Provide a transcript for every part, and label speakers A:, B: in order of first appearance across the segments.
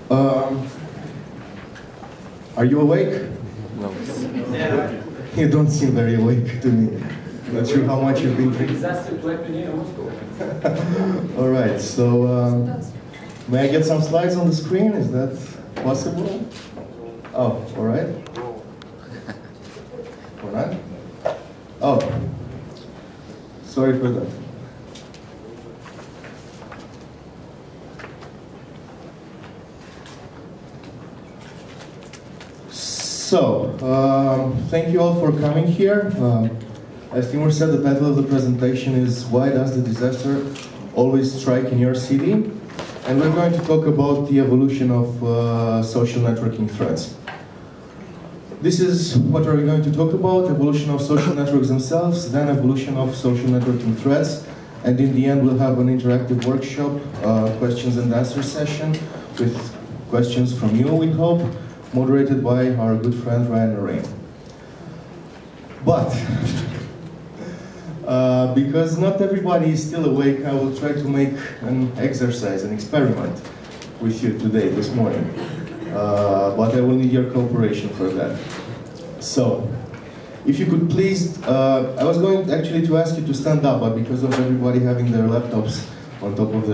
A: Um, are you awake?
B: No.
C: Yeah.
A: You don't seem very awake to me. Not sure how much you've been drinking. All right, so may I get some slides on the screen? Is that possible? Oh, all right. All right. Oh, sorry for that. So, thank you all for coming here. As Timur said, the title of the presentation is Why Does the Disaster Always Strike in Your City? And we're going to talk about the evolution of social networking threats. This is what we're going to talk about, evolution of social networks themselves, then evolution of social networking threats, and in the end we'll have an interactive workshop, questions and answer session with questions from you, we hope, moderated by our good friend Ryan Lorraine. But, because not everybody is still awake, I will try to make an exercise, an experiment with you today, this morning. But I will need your cooperation for that. So, if you could please, I was going actually to ask you to stand up, but because of everybody having their laptops on top of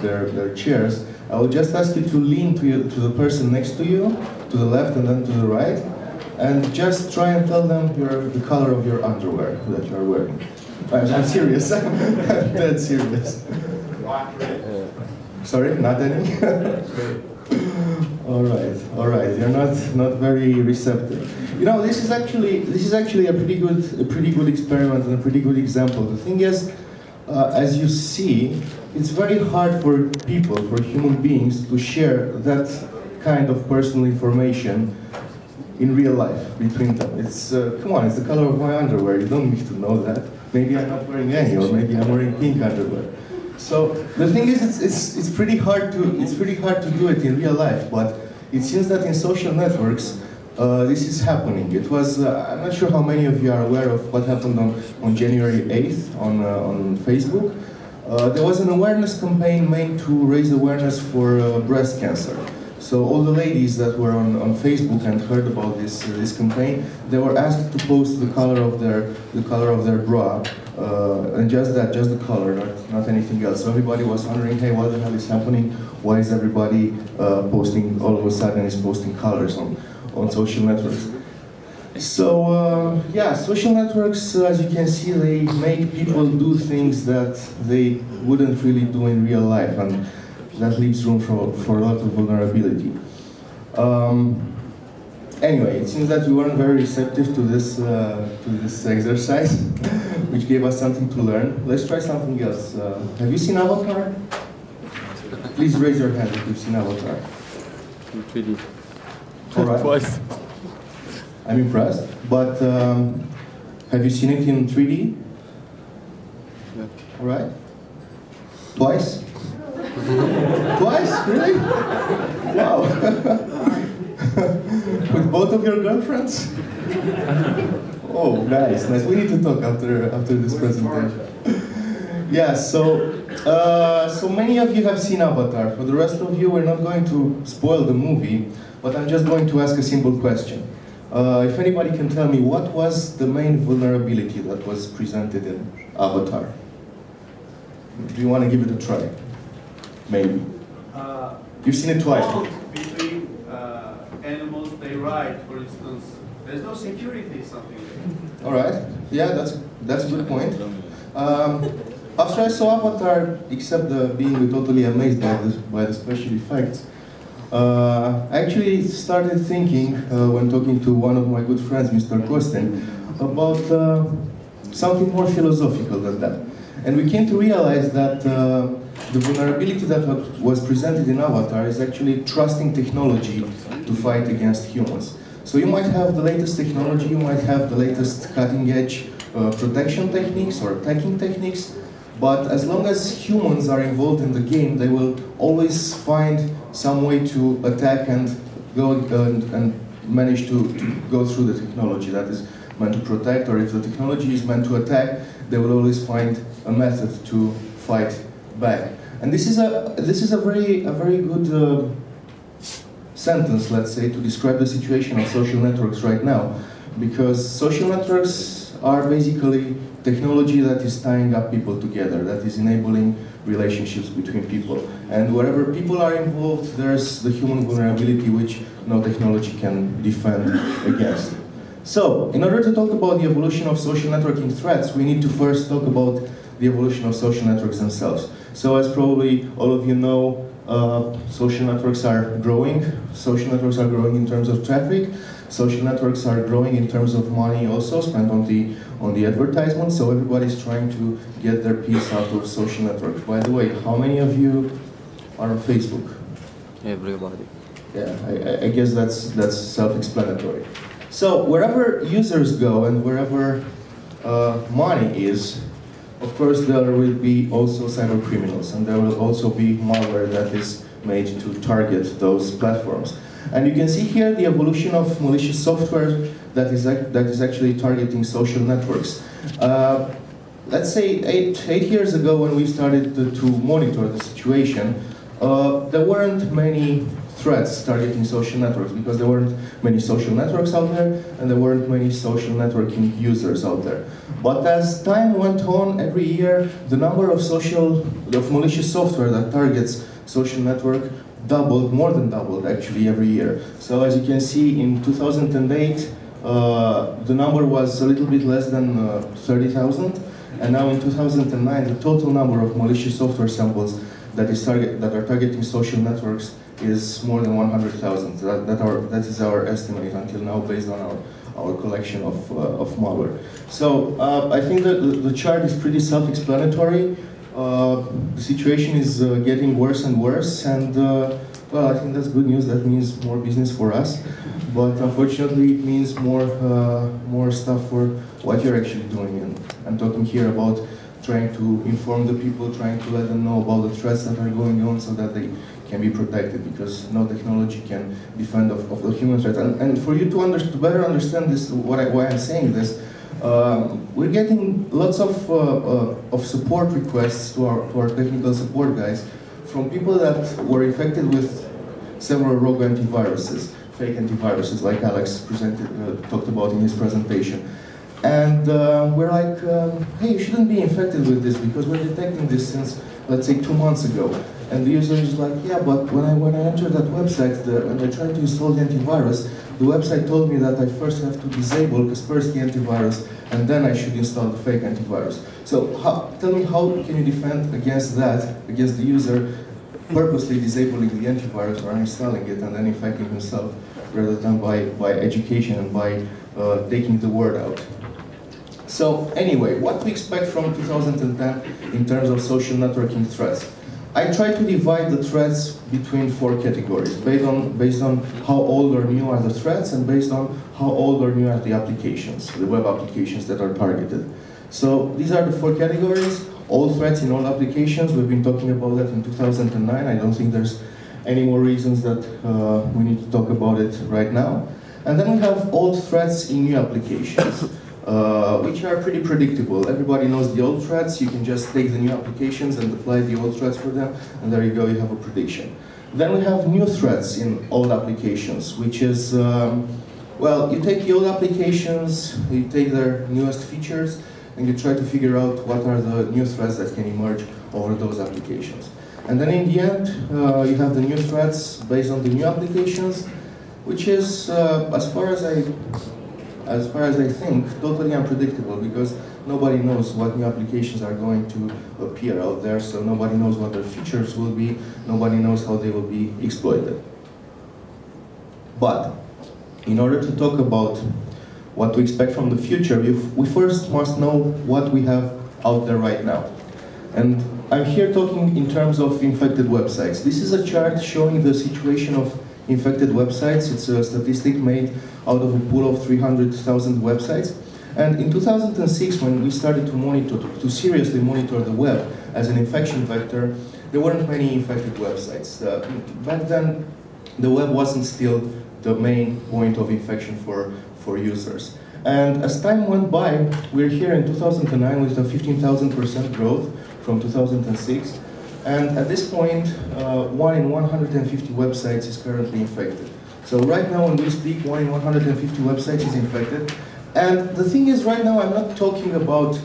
A: their chairs, I will just ask you to lean to the person next to you, to the left and then to the right, and just try and tell them the color of your underwear that you are wearing. I'm serious, I'm dead serious. Sorry, not any? All right. You're not very receptive. You know, this is actually a pretty good experiment and a pretty good example. The thing is, as you see, it's very hard for people, for human beings, to share that kind of personal information in real life between them. It's come on, it's the color of my underwear. You don't need to know that. Maybe I'm not wearing any, or maybe I'm wearing pink underwear. So the thing is, it's pretty hard to do it in real life. But it seems that in social networks, this is happening. It was I'm not sure how many of you are aware of what happened on January 8th on Facebook. There was an awareness campaign made to raise awareness for breast cancer. So all the ladies that were on Facebook and heard about this campaign, they were asked to post the color of their bra, and just the color, not anything else. So everybody was wondering, hey, what the hell is happening? Why is everybody posting all of a sudden is posting colors on social networks? So yeah, social networks, as you can see, they make people do things that they wouldn't really do in real life, and that leaves room for a lot of vulnerability. Anyway, it seems that we weren't very receptive to this exercise, which gave us something to learn. Let's try something else. Have you seen Avatar? Please raise your hand if you've seen Avatar.
B: In 3D.
A: All right.
B: Twice.
A: I'm impressed, but have you seen it in 3D?
B: Yeah.
A: All right. Twice? Twice? Really? Wow. With both of your girlfriends? Oh, nice. We need to talk after this presentation. Yeah, so many of you have seen Avatar. For the rest of you, we're not going to spoil the movie, but I'm just going to ask a simple question. If anybody can tell me, what was the main vulnerability that was presented in Avatar? Do you want to give it a try? Maybe. You've seen it twice.
C: Between animals they ride, for instance, there's no security, something like that.
A: All right. Yeah, that's a good point. After I saw Avatar, except being totally amazed by the special effects, I actually started thinking, when talking to one of my good friends, Mr. Kostin, about something more philosophical than that. And we came to realize that the vulnerability that was presented in Avatar is actually trusting technology to fight against humans. So you might have the latest technology, you might have the latest cutting-edge protection techniques or attacking techniques, but as long as humans are involved in the game, they will always find some way to attack and go and manage to go through the technology that is meant to protect, or if the technology is meant to attack, they will always find a method to fight back. And this is a very good sentence, let's say, to describe the situation of social networks right now, because social networks are basically technology that is tying up people together, that is enabling relationships between people. And wherever people are involved, there's the human vulnerability which no technology can defend against. So, in order to talk about the evolution of social networking threats, we need to first talk about the evolution of social networks themselves. So, as probably all of you know, social networks are growing. Social networks are growing in terms of traffic. Social networks are growing in terms of money also spent on the advertisement. So everybody's trying to get their piece out of social networks. By the way, how many of you are on Facebook?
B: Everybody.
A: Yeah, I guess that's self-explanatory. So wherever users go and wherever money is, of course there will be also cyber criminals, and there will also be malware that is made to target those platforms. And you can see here the evolution of malicious software that is actually targeting social networks. Let's say eight years ago, when we started to monitor the situation, there weren't many threats targeting social networks because there weren't many social networks out there and there weren't many social networking users out there. But as time went on, every year the number of malicious software that targets social network doubled, more than doubled actually every year. So as you can see, in 2008 the number was a little bit less than 30,000, and now in 2009 the total number of malicious software samples that are targeting social networks is more than 100,000. That is our estimate until now, based on our collection of malware. So I think that the chart is pretty self-explanatory. The situation is getting worse and worse, and well, I think that's good news. That means more business for us, but unfortunately it means more stuff for what you're actually doing. And I'm talking here about trying to inform the people, trying to let them know about the threats that are going on so that they can be protected, because no technology can defend of the human threat. And for you to better understand this, why I'm saying this, we're getting lots of support requests to our technical support guys from people that were infected with several rogue antiviruses, fake antiviruses, like Alex talked about in his presentation. And we're like, hey, you shouldn't be infected with this because we're detecting this since, let's say, 2 months ago. And the user is like, yeah, but when I entered that website and I tried to install the antivirus, the website told me that I first have to disable Kaspersky antivirus and then I should install the fake antivirus. So tell me, how can you defend against that, against the user purposely disabling the antivirus or uninstalling it and then infecting himself, rather than by education and by taking the word out? So anyway, what we expect from 2010 in terms of social networking threats? I try to divide the threats between 4 categories, based on how old or new are the threats, and based on how old or new are the applications, the web applications that are targeted. So these are the 4 categories. All threats in all applications. We've been talking about that in 2009. I don't think there's any more reasons that we need to talk about it right now. And then we have old threats in new applications, which are pretty predictable. Everybody knows the old threats. You can just take the new applications and apply the old threats for them, and there you go, you have a prediction. Then we have new threats in old applications, which is, well, you take the old applications, you take their newest features, and you try to figure out what are the new threats that can emerge over those applications. And then in the end, you have the new threats based on the new applications, which is, as far as I think, totally unpredictable, because nobody knows what new applications are going to appear out there, so nobody knows what their features will be, nobody knows how they will be exploited. But in order to talk about what to expect from the future, we first must know what we have out there right now. And I'm here talking in terms of infected websites. This is a chart showing the situation of infected websites. It's a statistic made out of a pool of 300,000 websites. And in 2006, when we started to seriously monitor the web as an infection vector, there weren't many infected websites. Back then, the web wasn't still the main point of infection for users. And as time went by, we're here in 2009 with a 15,000% growth from 2006. And at this point, 1 in 150 websites is currently infected. So right now when we speak, 1 in 150 websites is infected. And the thing is, right now I'm not talking about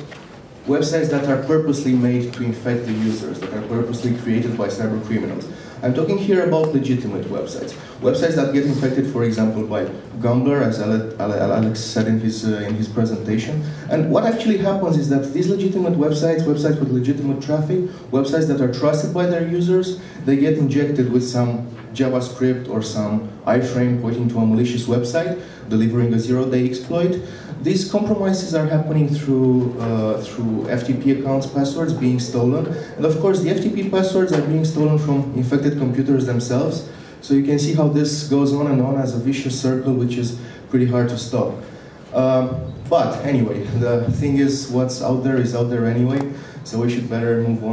A: websites that are purposely made to infect the users, that are purposely created by cyber criminals. I'm talking here about legitimate websites. Websites that get infected, for example, by Gambler, as Alex said in his presentation. And what actually happens is that these legitimate websites, websites with legitimate traffic, websites that are trusted by their users, they get injected with some JavaScript or some iframe pointing to a malicious website, delivering a zero-day exploit. These compromises are happening through FTP accounts passwords being stolen. And of course, the FTP passwords are being stolen from infected computers themselves. So you can see how this goes on and on as a vicious circle, which is pretty hard to stop. But anyway, the thing is, what's out there is out there anyway, so we should better move on.